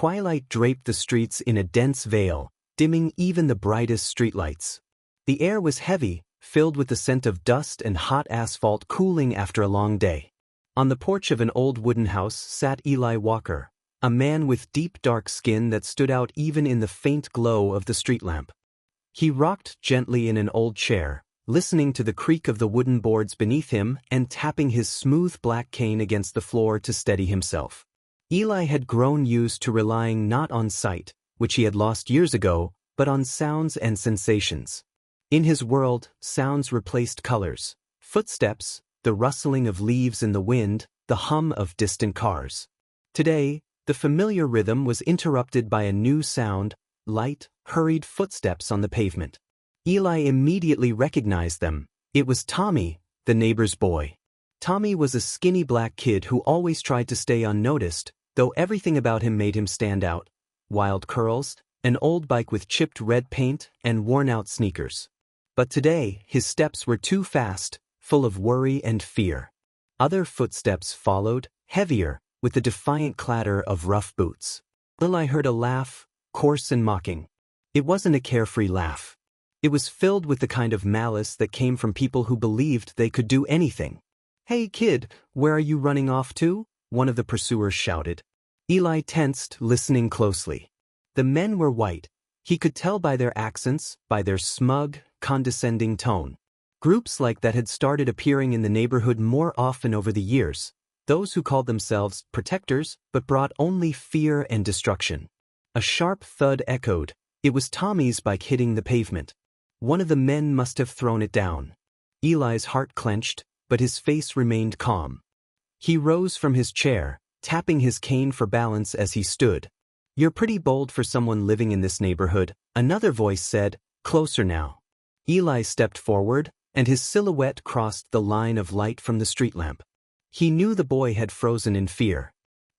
twilight draped the streets in a dense veil, dimming even the brightest streetlights. The air was heavy, filled with the scent of dust and hot asphalt cooling after a long day. On the porch of an old wooden house sat Eli Walker, a man with deep dark skin that stood out even in the faint glow of the street lamp. He rocked gently in an old chair, listening to the creak of the wooden boards beneath him and tapping his smooth black cane against the floor to steady himself. Eli had grown used to relying not on sight, which he had lost years ago, but on sounds and sensations. In his world, sounds replaced colors: footsteps, the rustling of leaves in the wind, the hum of distant cars. Today, the familiar rhythm was interrupted by a new sound: light, hurried footsteps on the pavement. Eli immediately recognized them. It was Tommy, the neighbor's boy. Tommy was a skinny black kid who always tried to stay unnoticed, though everything about him made him stand out: wild curls, an old bike with chipped red paint, and worn-out sneakers. But today, his steps were too fast, full of worry and fear. Other footsteps followed, heavier, with the defiant clatter of rough boots. Eli heard a laugh, coarse and mocking. It wasn't a carefree laugh. It was filled with the kind of malice that came from people who believed they could do anything. "Hey kid, where are you running off to?" one of the pursuers shouted. Eli tensed, listening closely. The men were white. He could tell by their accents, by their smug, condescending tone. Groups like that had started appearing in the neighborhood more often over the years, those who called themselves protectors but brought only fear and destruction. A sharp thud echoed. It was Tommy's bike hitting the pavement. One of the men must have thrown it down. Eli's heart clenched, but his face remained calm. He rose from his chair, tapping his cane for balance as he stood. "You're pretty bold for someone living in this neighborhood," another voice said. "Closer now." Eli stepped forward, and his silhouette crossed the line of light from the street lamp. He knew the boy had frozen in fear.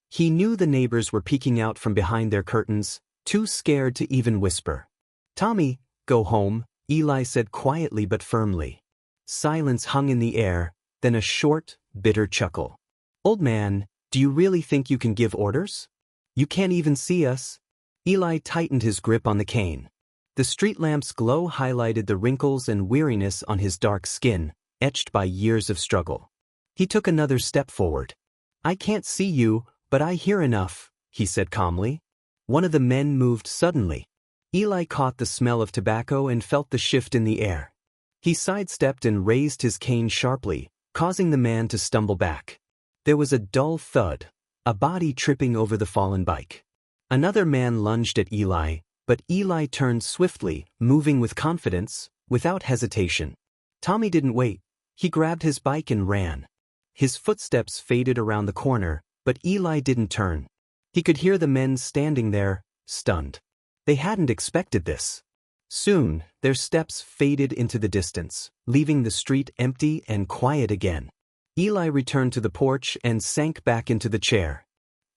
He knew the neighbors were peeking out from behind their curtains, too scared to even whisper. "Tommy, go home," Eli said quietly but firmly. Silence hung in the air, then a short, bitter chuckle. "Old man, do you really think you can give orders? You can't even see us." Eli tightened his grip on the cane. The street lamp's glow highlighted the wrinkles and weariness on his dark skin, etched by years of struggle. He took another step forward. "I can't see you, but I hear enough," he said calmly. One of the men moved suddenly. Eli caught the smell of tobacco and felt the shift in the air. He sidestepped and raised his cane sharply, causing the man to stumble back. There was a dull thud, a body tripping over the fallen bike. Another man lunged at Eli, but Eli turned swiftly, moving with confidence, without hesitation. Tommy didn't wait. He grabbed his bike and ran. His footsteps faded around the corner, but Eli didn't turn. He could hear the men standing there, stunned. They hadn't expected this. Soon, their steps faded into the distance, leaving the street empty and quiet again. Eli returned to the porch and sank back into the chair.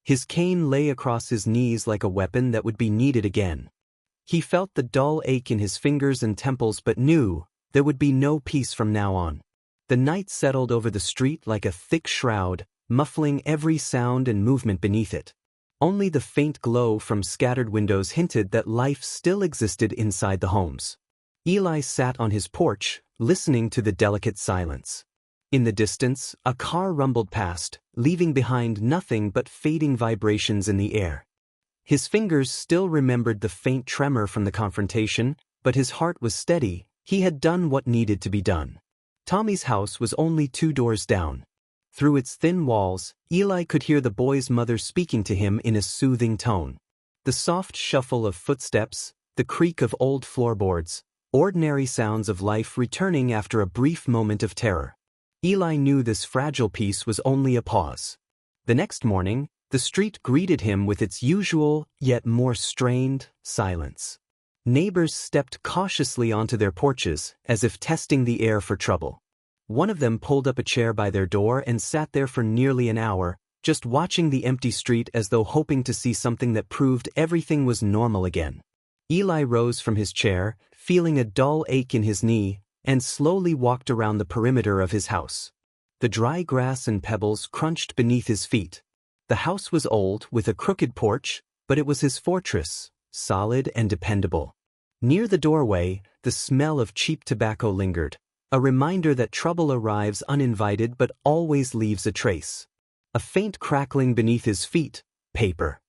His cane lay across his knees like a weapon that would be needed again. He felt the dull ache in his fingers and temples but knew there would be no peace from now on. The night settled over the street like a thick shroud, muffling every sound and movement beneath it. Only the faint glow from scattered windows hinted that life still existed inside the homes. Eli sat on his porch, listening to the delicate silence. In the distance, a car rumbled past, leaving behind nothing but fading vibrations in the air. His fingers still remembered the faint tremor from the confrontation, but his heart was steady. He had done what needed to be done. Tommy's house was only 2 doors down. Through its thin walls, Eli could hear the boy's mother speaking to him in a soothing tone. The soft shuffle of footsteps, the creak of old floorboards, ordinary sounds of life returning after a brief moment of terror. Eli knew this fragile peace was only a pause. The next morning, the street greeted him with its usual, yet more strained, silence. Neighbors stepped cautiously onto their porches, as if testing the air for trouble. One of them pulled up a chair by their door and sat there for nearly an hour, just watching the empty street as though hoping to see something that proved everything was normal again. Eli rose from his chair, feeling a dull ache in his knee, and slowly walked around the perimeter of his house. The dry grass and pebbles crunched beneath his feet. The house was old, with a crooked porch, but it was his fortress, solid and dependable. Near the doorway, the smell of cheap tobacco lingered, a reminder that trouble arrives uninvited but always leaves a trace. A faint crackling beneath his feet, paper.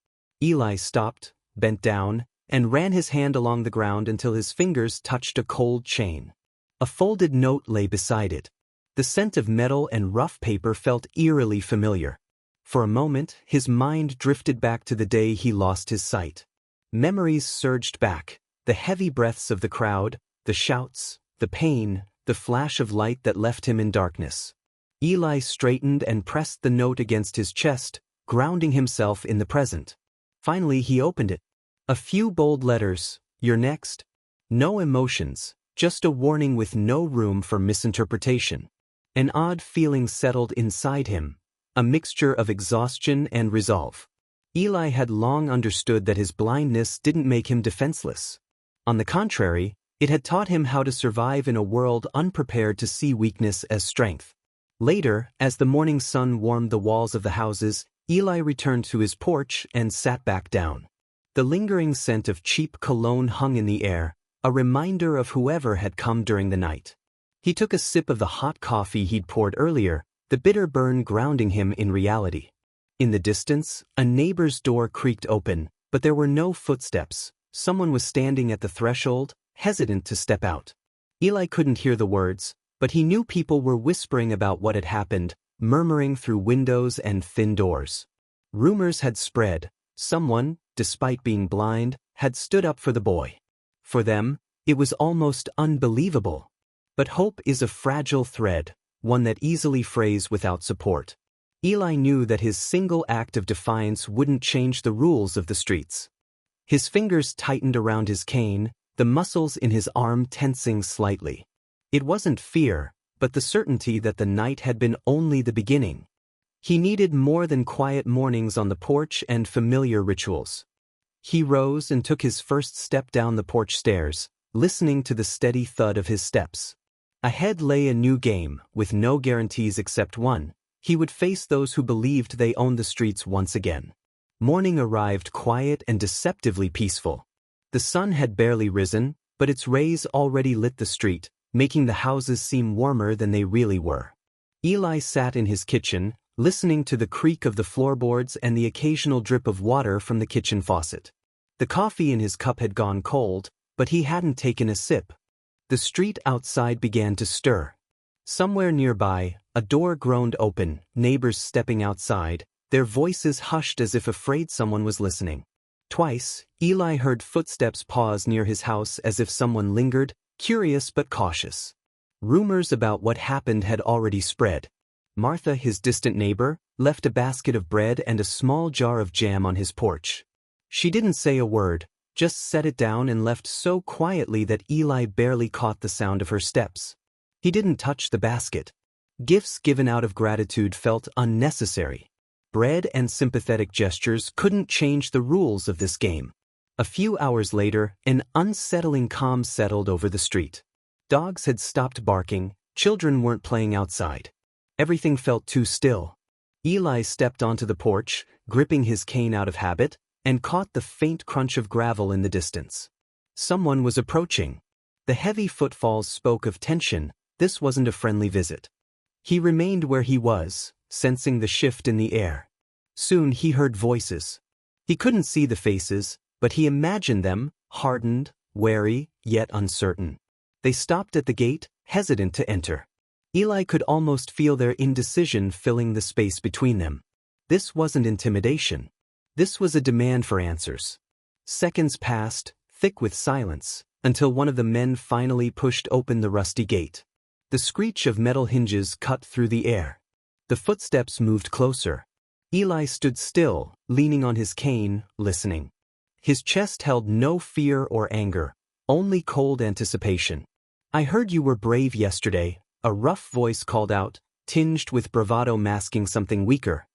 Eli stopped, bent down, and ran his hand along the ground until his fingers touched a cold chain. A folded note lay beside it. The scent of metal and rough paper felt eerily familiar. For a moment, his mind drifted back to the day he lost his sight. Memories surged back, the heavy breaths of the crowd, the shouts, the pain, the flash of light that left him in darkness. Eli straightened and pressed the note against his chest, grounding himself in the present. Finally he opened it. A few bold letters, "You're next." No emotions, just a warning with no room for misinterpretation. An odd feeling settled inside him, a mixture of exhaustion and resolve. Eli had long understood that his blindness didn't make him defenseless. On the contrary, it had taught him how to survive in a world unprepared to see weakness as strength. Later, as the morning sun warmed the walls of the houses, Eli returned to his porch and sat back down. The lingering scent of cheap cologne hung in the air, a reminder of whoever had come during the night. He took a sip of the hot coffee he'd poured earlier, the bitter burn grounding him in reality. In the distance, a neighbor's door creaked open, but there were no footsteps. Someone was standing at the threshold, hesitant to step out. Eli couldn't hear the words, but he knew people were whispering about what had happened, murmuring through windows and thin doors. Rumors had spread. Someone, despite being blind, had stood up for the boy. For them, it was almost unbelievable. But hope is a fragile thread, one that easily frays without support. Eli knew that his single act of defiance wouldn't change the rules of the streets. His fingers tightened around his cane, the muscles in his arm tensing slightly. It wasn't fear, but the certainty that the night had been only the beginning. He needed more than quiet mornings on the porch and familiar rituals. He rose and took his first step down the porch stairs, listening to the steady thud of his steps. Ahead lay a new game, with no guarantees except one. He would face those who believed they owned the streets once again. Morning arrived quiet and deceptively peaceful. The sun had barely risen, but its rays already lit the street, making the houses seem warmer than they really were. Eli sat in his kitchen, listening to the creak of the floorboards and the occasional drip of water from the kitchen faucet. The coffee in his cup had gone cold, but he hadn't taken a sip. The street outside began to stir. Somewhere nearby, a door groaned open, neighbors stepping outside, their voices hushed as if afraid someone was listening. Twice, Eli heard footsteps pause near his house as if someone lingered, curious but cautious. Rumors about what happened had already spread. Martha, his distant neighbor, left a basket of bread and a small jar of jam on his porch. She didn't say a word, just set it down and left so quietly that Eli barely caught the sound of her steps. He didn't touch the basket. Gifts given out of gratitude felt unnecessary. Bread and sympathetic gestures couldn't change the rules of this game. A few hours later, an unsettling calm settled over the street. Dogs had stopped barking, children weren't playing outside. Everything felt too still. Eli stepped onto the porch, gripping his cane out of habit, and caught the faint crunch of gravel in the distance. Someone was approaching. The heavy footfalls spoke of tension. This wasn't a friendly visit. He remained where he was, sensing the shift in the air. Soon he heard voices. He couldn't see the faces, but he imagined them, hardened, wary, yet uncertain. They stopped at the gate, hesitant to enter. Eli could almost feel their indecision filling the space between them. This wasn't intimidation. This was a demand for answers. Seconds passed, thick with silence, until one of the men finally pushed open the rusty gate. The screech of metal hinges cut through the air. The footsteps moved closer. Eli stood still, leaning on his cane, listening. His chest held no fear or anger, only cold anticipation. "I heard you were brave yesterday," a rough voice called out, tinged with bravado masking something weaker.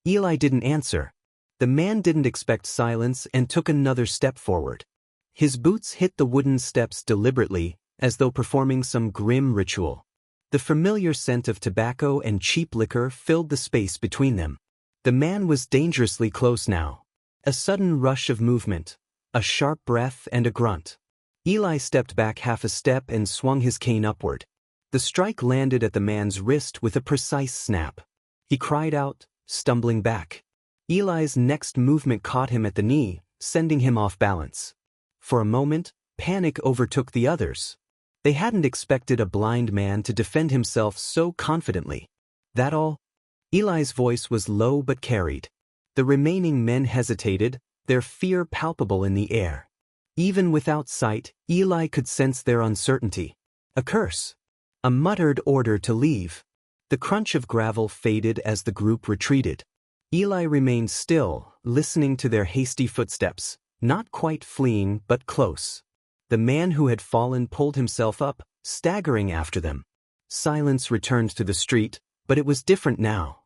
Eli didn't answer. The man didn't expect silence and took another step forward. His boots hit the wooden steps deliberately, as though performing some grim ritual. The familiar scent of tobacco and cheap liquor filled the space between them. The man was dangerously close now. A sudden rush of movement, a sharp breath and a grunt. Eli stepped back half a step and swung his cane upward. The strike landed at the man's wrist with a precise snap. He cried out, stumbling back. Eli's next movement caught him at the knee, sending him off balance. For a moment, panic overtook the others. They hadn't expected a blind man to defend himself so confidently. That all? Eli's voice was low but carried. The remaining men hesitated, their fear palpable in the air. Even without sight, Eli could sense their uncertainty. A curse. A muttered order to leave. The crunch of gravel faded as the group retreated. Eli remained still, listening to their hasty footsteps, not quite fleeing but close. The man who had fallen pulled himself up, staggering after them. Silence returned to the street, but it was different now.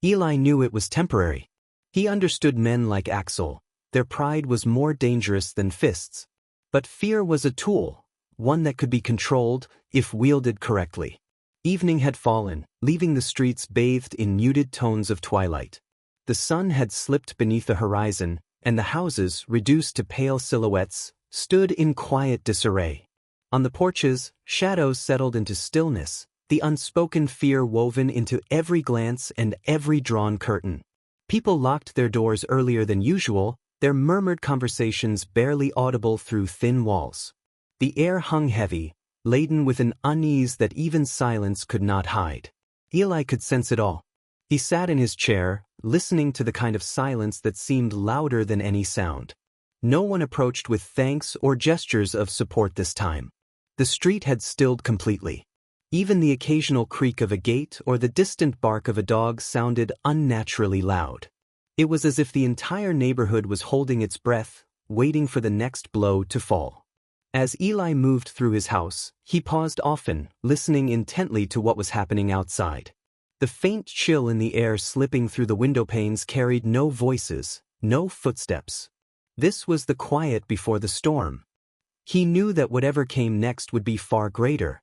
Eli knew it was temporary. He understood men like Axel. Their pride was more dangerous than fists. But fear was a tool, one that could be controlled if wielded correctly. Evening had fallen, leaving the streets bathed in muted tones of twilight. The sun had slipped beneath the horizon, and the houses, reduced to pale silhouettes, stood in quiet disarray. On the porches, shadows settled into stillness, the unspoken fear woven into every glance and every drawn curtain. People locked their doors earlier than usual, their murmured conversations barely audible through thin walls. The air hung heavy, laden with an unease that even silence could not hide. Eli could sense it all. He sat in his chair, listening to the kind of silence that seemed louder than any sound. No one approached with thanks or gestures of support this time. The street had stilled completely. Even the occasional creak of a gate or the distant bark of a dog sounded unnaturally loud. It was as if the entire neighborhood was holding its breath, waiting for the next blow to fall. As Eli moved through his house, he paused often, listening intently to what was happening outside. The faint chill in the air slipping through the window panes carried no voices, no footsteps. This was the quiet before the storm. He knew that whatever came next would be far greater.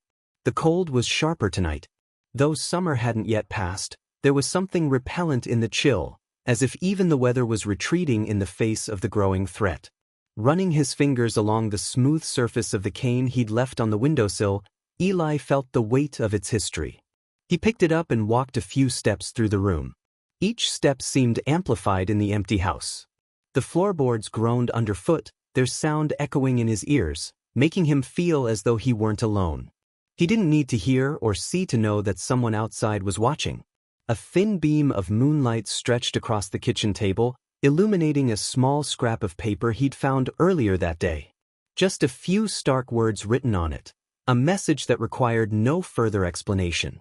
The cold was sharper tonight. Though summer hadn't yet passed, there was something repellent in the chill, as if even the weather was retreating in the face of the growing threat. Running his fingers along the smooth surface of the cane he'd left on the windowsill, Eli felt the weight of its history. He picked it up and walked a few steps through the room. Each step seemed amplified in the empty house. The floorboards groaned underfoot, their sound echoing in his ears, making him feel as though he weren't alone. He didn't need to hear or see to know that someone outside was watching. A thin beam of moonlight stretched across the kitchen table, illuminating a small scrap of paper he'd found earlier that day. Just a few stark words written on it, a message that required no further explanation.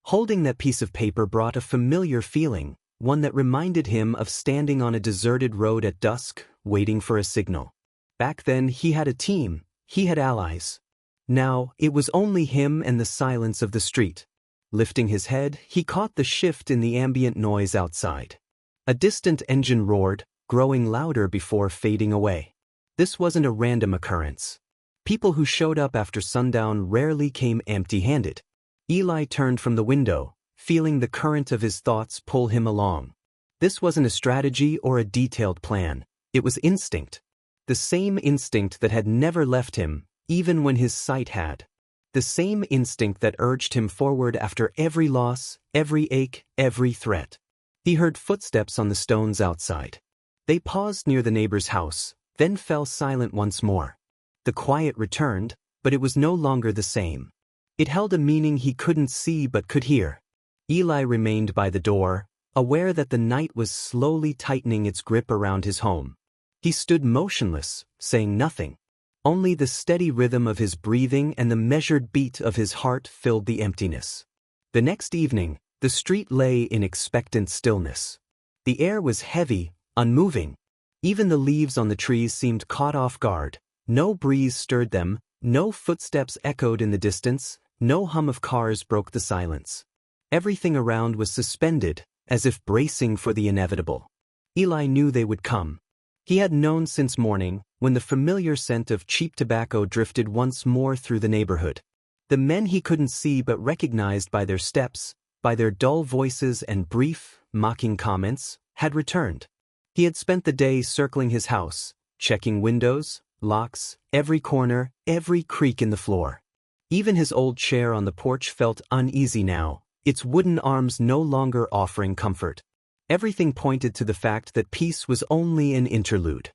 Holding that piece of paper brought a familiar feeling, one that reminded him of standing on a deserted road at dusk, waiting for a signal. Back then he had a team, he had allies. Now, it was only him and the silence of the street. Lifting his head, he caught the shift in the ambient noise outside. A distant engine roared, growing louder before fading away. This wasn't a random occurrence. People who showed up after sundown rarely came empty-handed. Eli turned from the window, feeling the current of his thoughts pull him along. This wasn't a strategy or a detailed plan. It was instinct. The same instinct that had never left him, even when his sight had. The same instinct that urged him forward after every loss, every ache, every threat. He heard footsteps on the stones outside. They paused near the neighbor's house, then fell silent once more. The quiet returned, but it was no longer the same. It held a meaning he couldn't see but could hear. Eli remained by the door, aware that the night was slowly tightening its grip around his home. He stood motionless, saying nothing. Only the steady rhythm of his breathing and the measured beat of his heart filled the emptiness. The next evening, the street lay in expectant stillness. The air was heavy, unmoving. Even the leaves on the trees seemed caught off guard. No breeze stirred them, no footsteps echoed in the distance, no hum of cars broke the silence. Everything around was suspended, as if bracing for the inevitable. Eli knew they would come. He had known since morning, when the familiar scent of cheap tobacco drifted once more through the neighborhood. The men he couldn't see but recognized by their steps, by their dull voices and brief, mocking comments, had returned. He had spent the day circling his house, checking windows, locks, every corner, every creak in the floor. Even his old chair on the porch felt uneasy now, its wooden arms no longer offering comfort. Everything pointed to the fact that peace was only an interlude.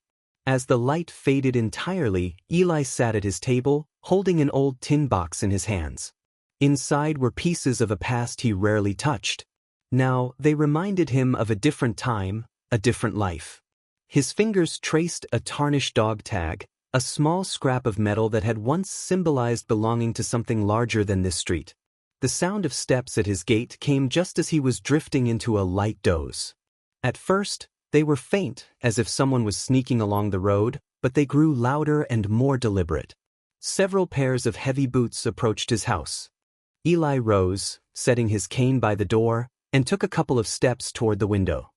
As the light faded entirely, Eli sat at his table, holding an old tin box in his hands. Inside were pieces of a past he rarely touched. Now, they reminded him of a different time, a different life. His fingers traced a tarnished dog tag, a small scrap of metal that had once symbolized belonging to something larger than this street. The sound of steps at his gate came just as he was drifting into a light doze. At first, they were faint, as if someone was sneaking along the road, but they grew louder and more deliberate. Several pairs of heavy boots approached his house. Eli rose, setting his cane by the door, and took a couple of steps toward the window.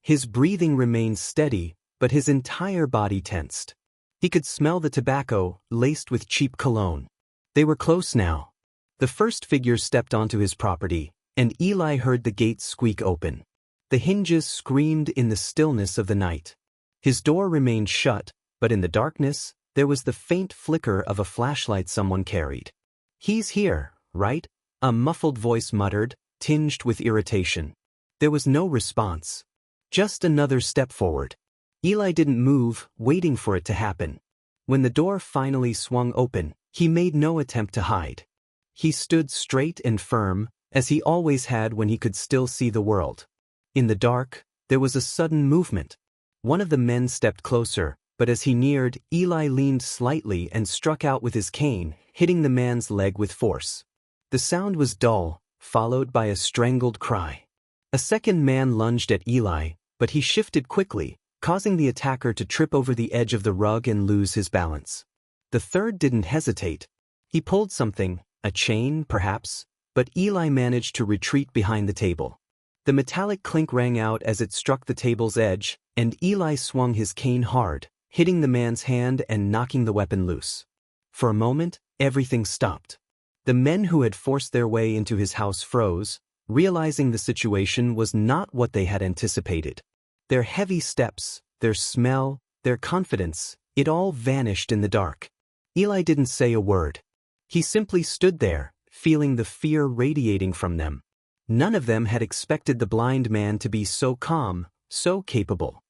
His breathing remained steady, but his entire body tensed. He could smell the tobacco, laced with cheap cologne. They were close now. The first figure stepped onto his property, and Eli heard the gate squeak open. The hinges screamed in the stillness of the night. His door remained shut, but in the darkness, there was the faint flicker of a flashlight someone carried. "He's here, right?" a muffled voice muttered, tinged with irritation. There was no response. Just another step forward. Eli didn't move, waiting for it to happen. When the door finally swung open, he made no attempt to hide. He stood straight and firm, as he always had when he could still see the world. In the dark, there was a sudden movement. One of the men stepped closer, but as he neared, Eli leaned slightly and struck out with his cane, hitting the man's leg with force. The sound was dull, followed by a strangled cry. A second man lunged at Eli, but he shifted quickly, causing the attacker to trip over the edge of the rug and lose his balance. The third didn't hesitate. He pulled something, a chain, perhaps, but Eli managed to retreat behind the table. The metallic clink rang out as it struck the table's edge, and Eli swung his cane hard, hitting the man's hand and knocking the weapon loose. For a moment, everything stopped. The men who had forced their way into his house froze, realizing the situation was not what they had anticipated. Their heavy steps, their smell, their confidence, it all vanished in the dark. Eli didn't say a word. He simply stood there, feeling the fear radiating from them. None of them had expected the blind man to be so calm, so capable.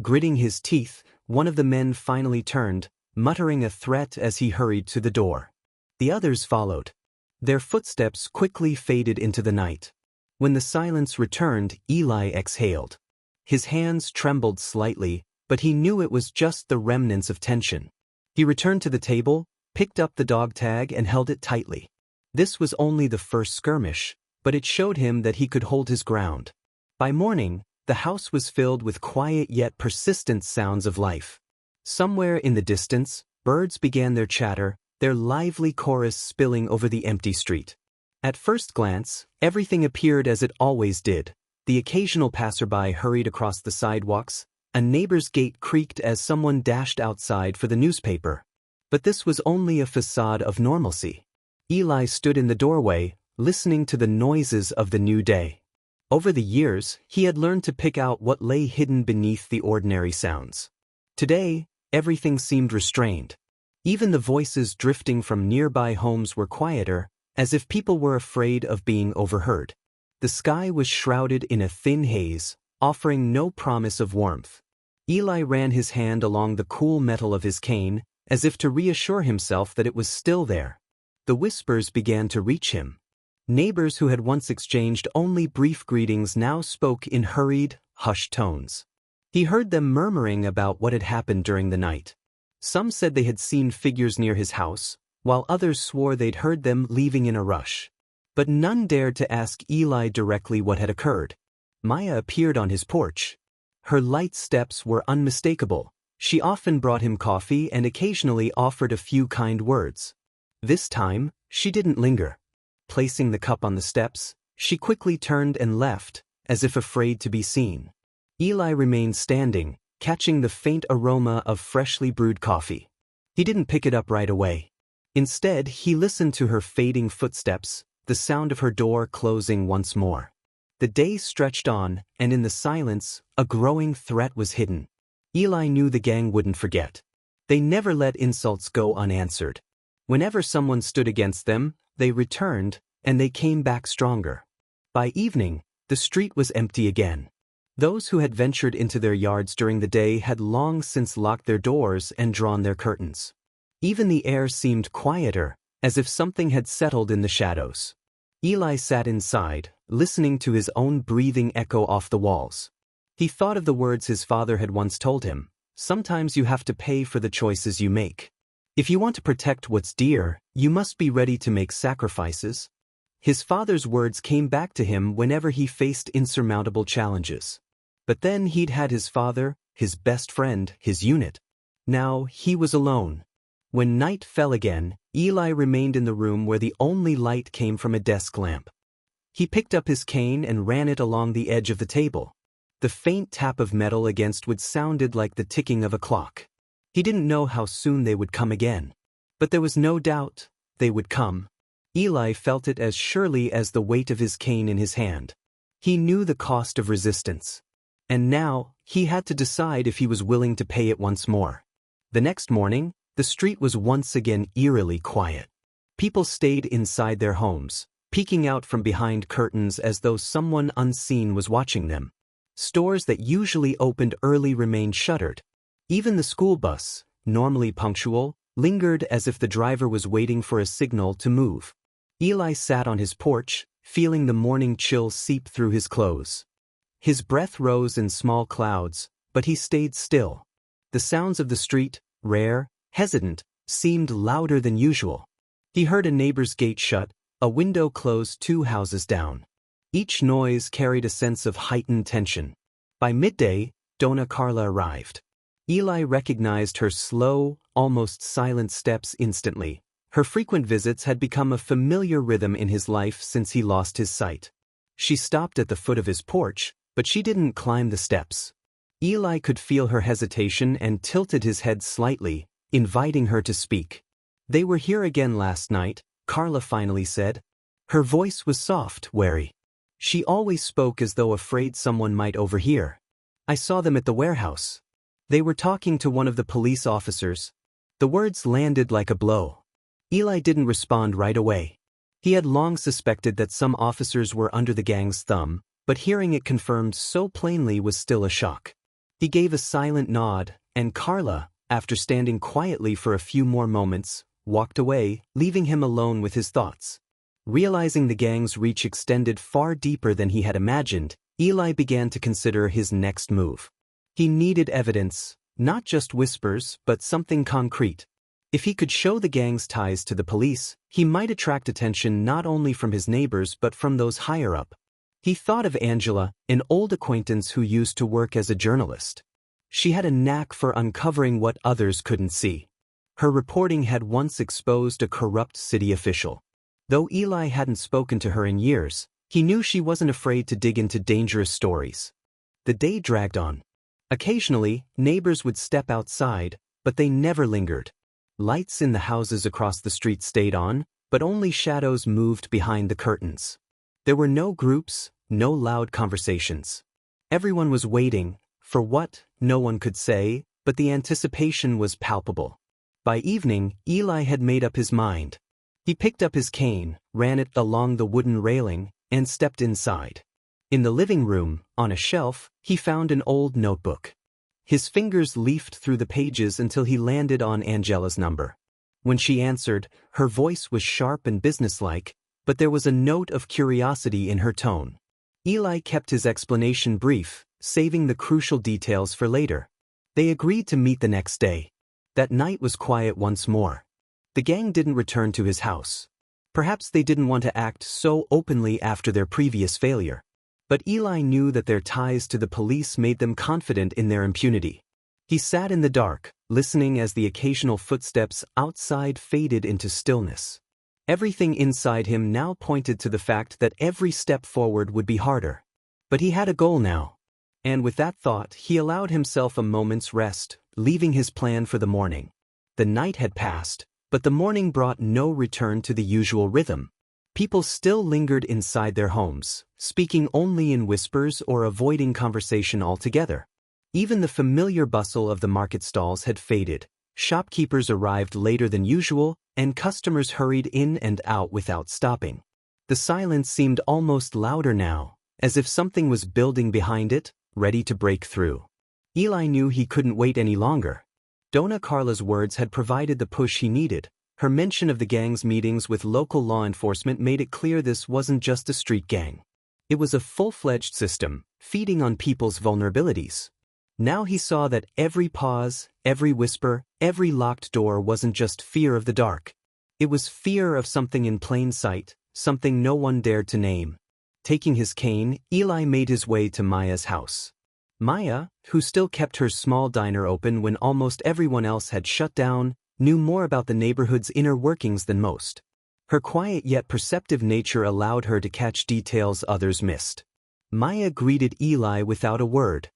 Gritting his teeth, one of the men finally turned, muttering a threat as he hurried to the door. The others followed. Their footsteps quickly faded into the night. When the silence returned, Eli exhaled. His hands trembled slightly, but he knew it was just the remnants of tension. He returned to the table, picked up the dog tag and held it tightly. This was only the first skirmish, but it showed him that he could hold his ground. By morning, the house was filled with quiet yet persistent sounds of life. Somewhere in the distance, birds began their chatter, their lively chorus spilling over the empty street. At first glance, everything appeared as it always did. The occasional passerby hurried across the sidewalks, a neighbor's gate creaked as someone dashed outside for the newspaper. But this was only a facade of normalcy. Eli stood in the doorway, listening to the noises of the new day. Over the years, he had learned to pick out what lay hidden beneath the ordinary sounds. Today, everything seemed restrained. Even the voices drifting from nearby homes were quieter, as if people were afraid of being overheard. The sky was shrouded in a thin haze, offering no promise of warmth. Eli ran his hand along the cool metal of his cane, as if to reassure himself that it was still there. The whispers began to reach him. Neighbors who had once exchanged only brief greetings now spoke in hurried, hushed tones. He heard them murmuring about what had happened during the night. Some said they had seen figures near his house, while others swore they'd heard them leaving in a rush. But none dared to ask Eli directly what had occurred. Maya appeared on his porch. Her light steps were unmistakable. She often brought him coffee and occasionally offered a few kind words. This time, she didn't linger. Placing the cup on the steps, she quickly turned and left, as if afraid to be seen. Eli remained standing, catching the faint aroma of freshly brewed coffee. He didn't pick it up right away. Instead, he listened to her fading footsteps, the sound of her door closing once more. The day stretched on, and in the silence, a growing threat was hidden. Eli knew the gang wouldn't forget. They never let insults go unanswered. Whenever someone stood against them, they returned, and they came back stronger. By evening, the street was empty again. Those who had ventured into their yards during the day had long since locked their doors and drawn their curtains. Even the air seemed quieter, as if something had settled in the shadows. Eli sat inside, listening to his own breathing echo off the walls. He thought of the words his father had once told him: "Sometimes you have to pay for the choices you make. If you want to protect what's dear, you must be ready to make sacrifices." His father's words came back to him whenever he faced insurmountable challenges. But then he'd had his father, his best friend, his unit. Now he was alone. When night fell again, Eli remained in the room where the only light came from a desk lamp. He picked up his cane and ran it along the edge of the table. The faint tap of metal against wood sounded like the ticking of a clock. He didn't know how soon they would come again. But there was no doubt they would come. Eli felt it as surely as the weight of his cane in his hand. He knew the cost of resistance. And now, he had to decide if he was willing to pay it once more. The next morning, the street was once again eerily quiet. People stayed inside their homes, peeking out from behind curtains as though someone unseen was watching them. Stores that usually opened early remained shuttered. Even the school bus, normally punctual, lingered as if the driver was waiting for a signal to move. Eli sat on his porch, feeling the morning chill seep through his clothes. His breath rose in small clouds, but he stayed still. The sounds of the street, rare, hesitant, seemed louder than usual. He heard a neighbor's gate shut, a window close 2 houses down. Each noise carried a sense of heightened tension. By midday, Donna Carla arrived. Eli recognized her slow, almost silent steps instantly. Her frequent visits had become a familiar rhythm in his life since he lost his sight. She stopped at the foot of his porch, but she didn't climb the steps. Eli could feel her hesitation and tilted his head slightly, inviting her to speak. "They were here again last night," Carla finally said. Her voice was soft, wary. She always spoke as though afraid someone might overhear. "I saw them at the warehouse. They were talking to one of the police officers." The words landed like a blow. Eli didn't respond right away. He had long suspected that some officers were under the gang's thumb, but hearing it confirmed so plainly was still a shock. He gave a silent nod, and Carla, after standing quietly for a few more moments, walked away, leaving him alone with his thoughts. Realizing the gang's reach extended far deeper than he had imagined, Eli began to consider his next move. He needed evidence, not just whispers, but something concrete. If he could show the gang's ties to the police, he might attract attention not only from his neighbors but from those higher up. He thought of Angela, an old acquaintance who used to work as a journalist. She had a knack for uncovering what others couldn't see. Her reporting had once exposed a corrupt city official. Though Eli hadn't spoken to her in years, he knew she wasn't afraid to dig into dangerous stories. The day dragged on. Occasionally, neighbors would step outside, but they never lingered. Lights in the houses across the street stayed on, but only shadows moved behind the curtains. There were no groups, no loud conversations. Everyone was waiting, for what, no one could say, but the anticipation was palpable. By evening, Eli had made up his mind. He picked up his cane, ran it along the wooden railing, and stepped inside. In the living room, on a shelf, he found an old notebook. His fingers leafed through the pages until he landed on Angela's number. When she answered, her voice was sharp and businesslike, but there was a note of curiosity in her tone. Eli kept his explanation brief, saving the crucial details for later. They agreed to meet the next day. That night was quiet once more. The gang didn't return to his house. Perhaps they didn't want to act so openly after their previous failure. But Eli knew that their ties to the police made them confident in their impunity. He sat in the dark, listening as the occasional footsteps outside faded into stillness. Everything inside him now pointed to the fact that every step forward would be harder. But he had a goal now. And with that thought, he allowed himself a moment's rest, leaving his plan for the morning. The night had passed, but the morning brought no return to the usual rhythm. People still lingered inside their homes, speaking only in whispers or avoiding conversation altogether. Even the familiar bustle of the market stalls had faded. Shopkeepers arrived later than usual, and customers hurried in and out without stopping. The silence seemed almost louder now, as if something was building behind it, ready to break through. Eli knew he couldn't wait any longer. Dona Carla's words had provided the push he needed. Her mention of the gang's meetings with local law enforcement made it clear this wasn't just a street gang. It was a full-fledged system, feeding on people's vulnerabilities. Now he saw that every pause, every whisper, every locked door wasn't just fear of the dark. It was fear of something in plain sight, something no one dared to name. Taking his cane, Eli made his way to Maya's house. Maya, who still kept her small diner open when almost everyone else had shut down, knew more about the neighborhood's inner workings than most. Her quiet yet perceptive nature allowed her to catch details others missed. Maya greeted Eli without a word.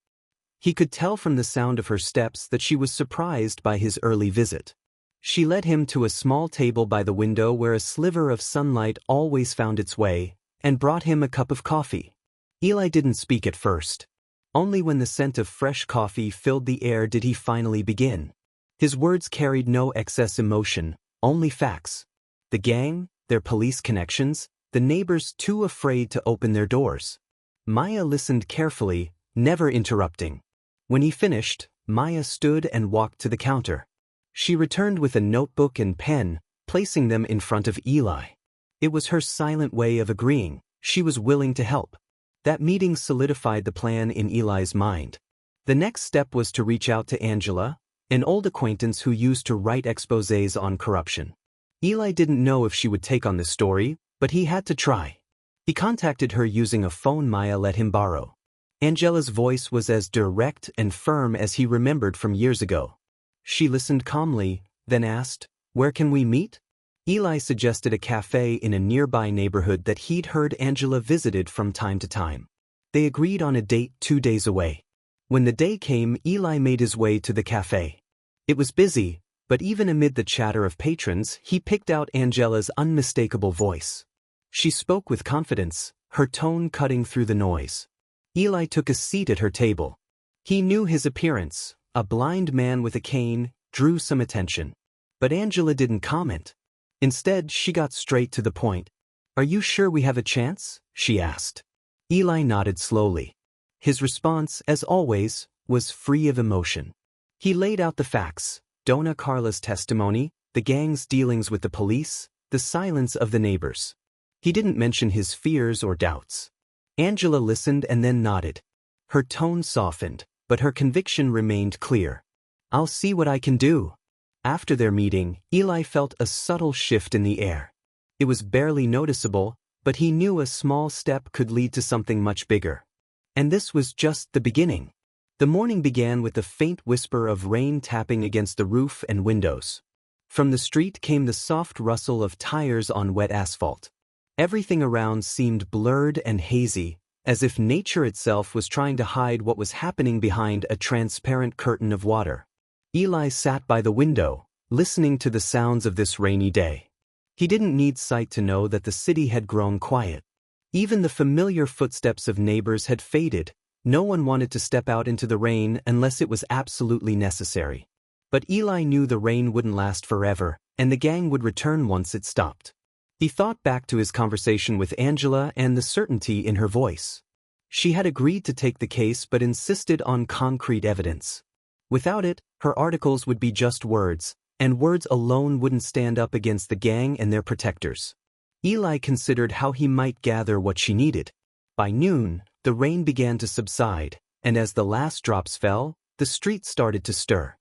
He could tell from the sound of her steps that she was surprised by his early visit. She led him to a small table by the window where a sliver of sunlight always found its way, and brought him a cup of coffee. Eli didn't speak at first. Only when the scent of fresh coffee filled the air did he finally begin. His words carried no excess emotion, only facts. The gang, their police connections, the neighbors too afraid to open their doors. Maya listened carefully, never interrupting. When he finished, Maya stood and walked to the counter. She returned with a notebook and pen, placing them in front of Eli. It was her silent way of agreeing. She was willing to help. That meeting solidified the plan in Eli's mind. The next step was to reach out to Angela, an old acquaintance who used to write exposés on corruption. Eli didn't know if she would take on this story, but he had to try. He contacted her using a phone Maya let him borrow. Angela's voice was as direct and firm as he remembered from years ago. She listened calmly, then asked, "Where can we meet?" Eli suggested a cafe in a nearby neighborhood that he'd heard Angela visited from time to time. They agreed on a date 2 days away. When the day came, Eli made his way to the cafe. It was busy, but even amid the chatter of patrons, he picked out Angela's unmistakable voice. She spoke with confidence, her tone cutting through the noise. Eli took a seat at her table. He knew his appearance, a blind man with a cane, drew some attention. But Angela didn't comment. Instead, she got straight to the point. "Are you sure we have a chance?" she asked. Eli nodded slowly. His response, as always, was free of emotion. He laid out the facts: Dona Carla's testimony, the gang's dealings with the police, the silence of the neighbors. He didn't mention his fears or doubts. Angela listened and then nodded. Her tone softened, but her conviction remained clear. "I'll see what I can do." After their meeting, Eli felt a subtle shift in the air. It was barely noticeable, but he knew a small step could lead to something much bigger. And this was just the beginning. The morning began with the faint whisper of rain tapping against the roof and windows. From the street came the soft rustle of tires on wet asphalt. Everything around seemed blurred and hazy, as if nature itself was trying to hide what was happening behind a transparent curtain of water. Eli sat by the window, listening to the sounds of this rainy day. He didn't need sight to know that the city had grown quiet. Even the familiar footsteps of neighbors had faded. No one wanted to step out into the rain unless it was absolutely necessary. But Eli knew the rain wouldn't last forever, and the gang would return once it stopped. He thought back to his conversation with Angela and the certainty in her voice. She had agreed to take the case but insisted on concrete evidence. Without it, her articles would be just words, and words alone wouldn't stand up against the gang and their protectors. Eli considered how he might gather what she needed. By noon, the rain began to subside, and as the last drops fell, the street started to stir.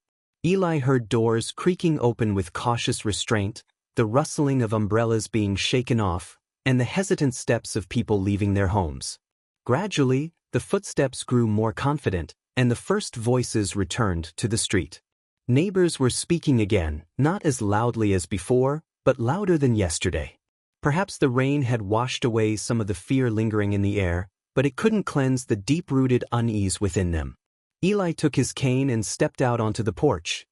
Eli heard doors creaking open with cautious restraint, the rustling of umbrellas being shaken off, and the hesitant steps of people leaving their homes. Gradually, the footsteps grew more confident, and the first voices returned to the street. Neighbors were speaking again, not as loudly as before, but louder than yesterday. Perhaps the rain had washed away some of the fear lingering in the air, but it couldn't cleanse the deep-rooted unease within them. Eli took his cane and stepped out onto the porch.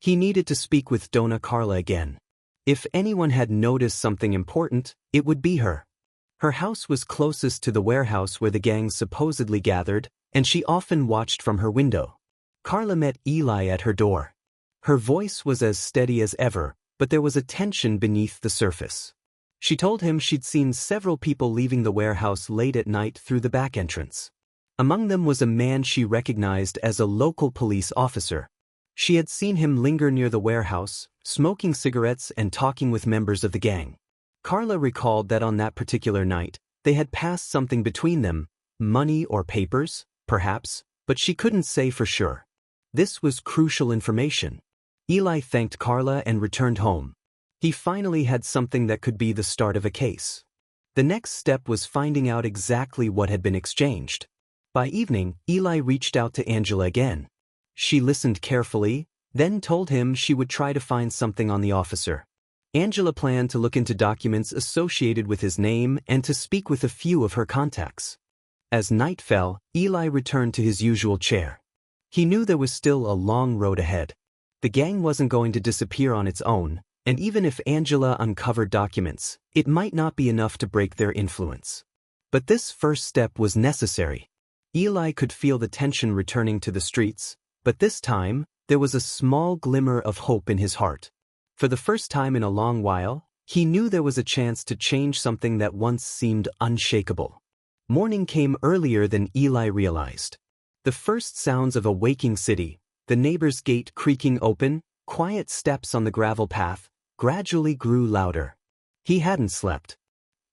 He needed to speak with Dona Carla again. If anyone had noticed something important, it would be her. Her house was closest to the warehouse where the gang supposedly gathered, and she often watched from her window. Carla met Eli at her door. Her voice was as steady as ever, but there was a tension beneath the surface. She told him she'd seen several people leaving the warehouse late at night through the back entrance. Among them was a man she recognized as a local police officer. She had seen him linger near the warehouse, smoking cigarettes and talking with members of the gang. Carla recalled that on that particular night, they had passed something between them, money or papers, perhaps, but she couldn't say for sure. This was crucial information. Eli thanked Carla and returned home. He finally had something that could be the start of a case. The next step was finding out exactly what had been exchanged. By evening, Eli reached out to Angela again. She listened carefully, then told him she would try to find something on the officer. Angela planned to look into documents associated with his name and to speak with a few of her contacts. As night fell, Eli returned to his usual chair. He knew there was still a long road ahead. The gang wasn't going to disappear on its own, and even if Angela uncovered documents, it might not be enough to break their influence. But this first step was necessary. Eli could feel the tension returning to the streets, but this time, there was a small glimmer of hope in his heart. For the first time in a long while, he knew there was a chance to change something that once seemed unshakable. Morning came earlier than Eli realized. The first sounds of a waking city, the neighbor's gate creaking open, quiet steps on the gravel path, gradually grew louder. He hadn't slept.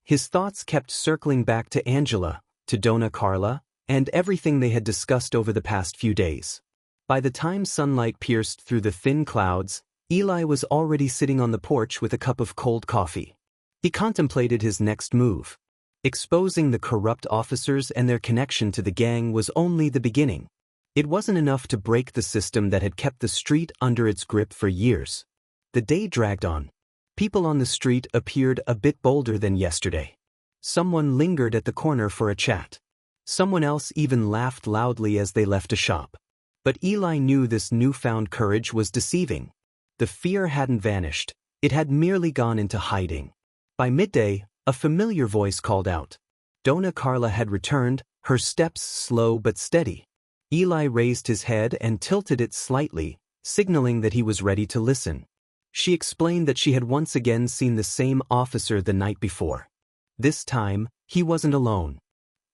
His thoughts kept circling back to Angela, to Donna Carla, and everything they had discussed over the past few days. By the time sunlight pierced through the thin clouds, Eli was already sitting on the porch with a cup of cold coffee. He contemplated his next move. Exposing the corrupt officers and their connection to the gang was only the beginning. It wasn't enough to break the system that had kept the street under its grip for years. The day dragged on. People on the street appeared a bit bolder than yesterday. Someone lingered at the corner for a chat. Someone else even laughed loudly as they left a shop. But Eli knew this newfound courage was deceiving. The fear hadn't vanished, it had merely gone into hiding. By midday, a familiar voice called out. Donna Carla had returned, her steps slow but steady. Eli raised his head and tilted it slightly, signaling that he was ready to listen. She explained that she had once again seen the same officer the night before. This time, he wasn't alone.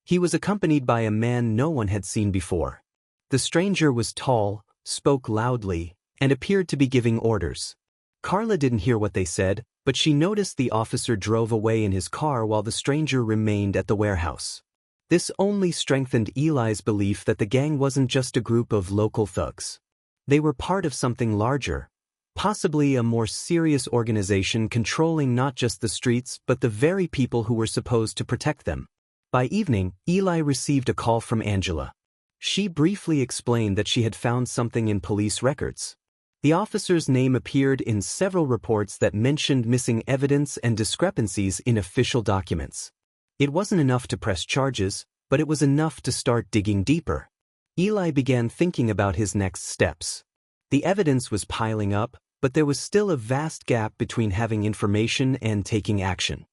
He was accompanied by a man no one had seen before. The stranger was tall, spoke loudly, and appeared to be giving orders. Carla didn't hear what they said, but she noticed the officer drove away in his car while the stranger remained at the warehouse. This only strengthened Eli's belief that the gang wasn't just a group of local thugs. They were part of something larger, possibly a more serious organization controlling not just the streets but the very people who were supposed to protect them. By evening, Eli received a call from Angela. She briefly explained that she had found something in police records. The officer's name appeared in several reports that mentioned missing evidence and discrepancies in official documents. It wasn't enough to press charges, but it was enough to start digging deeper. Eli began thinking about his next steps. The evidence was piling up, but there was still a vast gap between having information and taking action.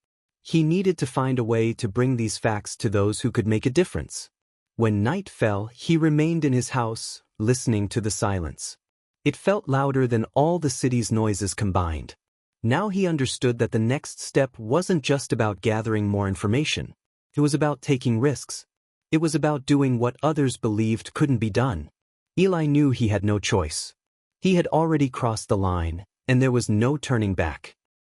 He needed to find a way to bring these facts to those who could make a difference. When night fell, he remained in his house, listening to the silence. It felt louder than all the city's noises combined. Now he understood that the next step wasn't just about gathering more information. It was about taking risks. It was about doing what others believed couldn't be done. Eli knew he had no choice. He had already crossed the line, and there was no turning back.